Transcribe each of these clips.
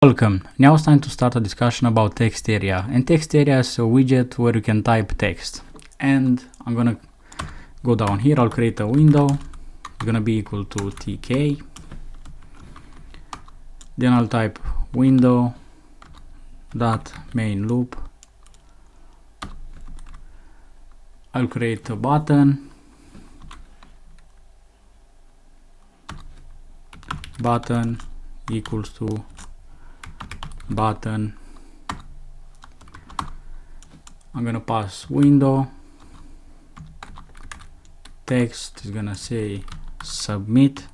Welcome. Now it's time to start a discussion about text area. And text area is a widget where you can type text. And I'm gonna go down here. I'll create a window. It's gonna be equal to tk. Then I'll type window dot main loop. I'll create a button. Button equals to button. I'm gonna pass window. Text is gonna say submit,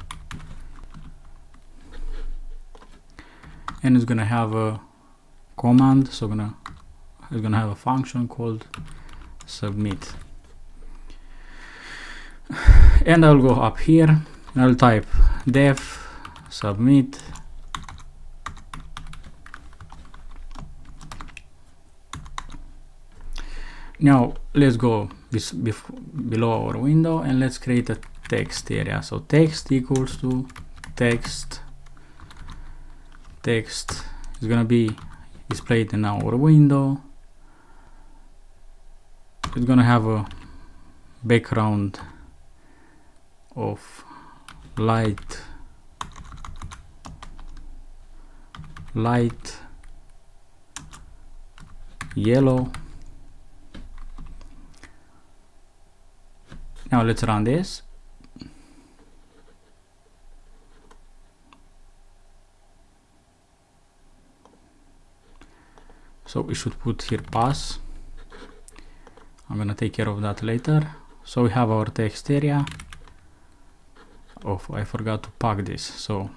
and it's gonna have a command. So it's gonna have a function called submit. And I'll go up here and I'll type def submit. Now let's go below our window and let's create a text area. So text equals to text. Text is gonna be displayed in our window. It's gonna have a background of light yellow. Now let's run this. So we should put here pass. I'm gonna take care of that later. So we have our text area. Oh, I forgot to pack this. So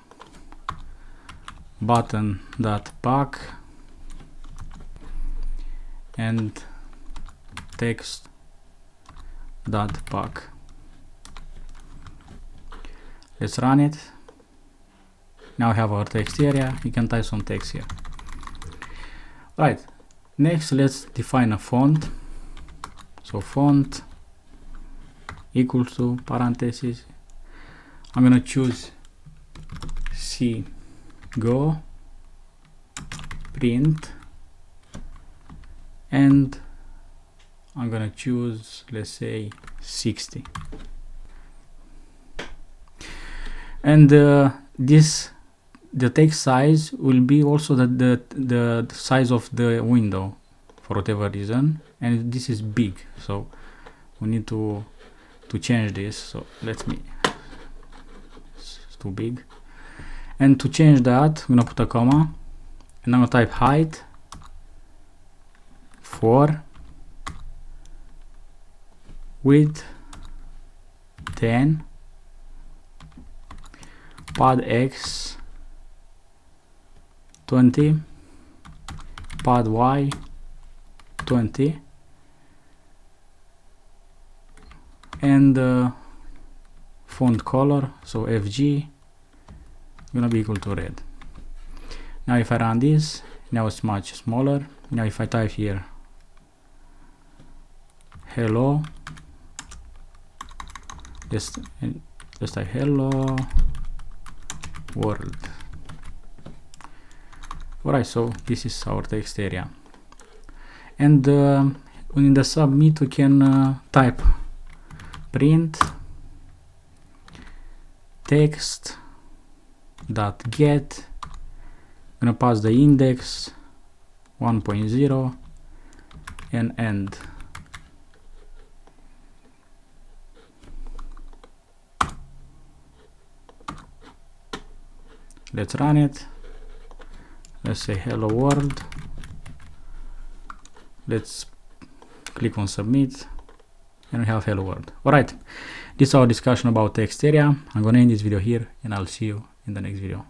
button dot pack and text dot pack. Let's run it. Now we have our text area. You can type some text here. Right, next let's define a font. So font equals to parentheses. I'm gonna choose C Go print, and I'm gonna choose, let's say, 60. And the text size will be also the size of the window for whatever reason, and this is big, so we need to change this. So it's too big, and to change that I'm gonna put a comma and I'm gonna type height 4, width 10, pad X 20, pad Y 20, and font color, so FG, gonna be equal to red. Now if I run this, now it's much smaller. Now if I type here hello, just type hello world. Alright, so this is our text area, and in the submit we can type print text dot get. I'm gonna pass the index 1.0 and end. Let's run it. Let's say hello world. Let's click on submit, and we have hello world. Alright, this is our discussion about text area. I'm gonna end this video here, and I'll see you in the next video.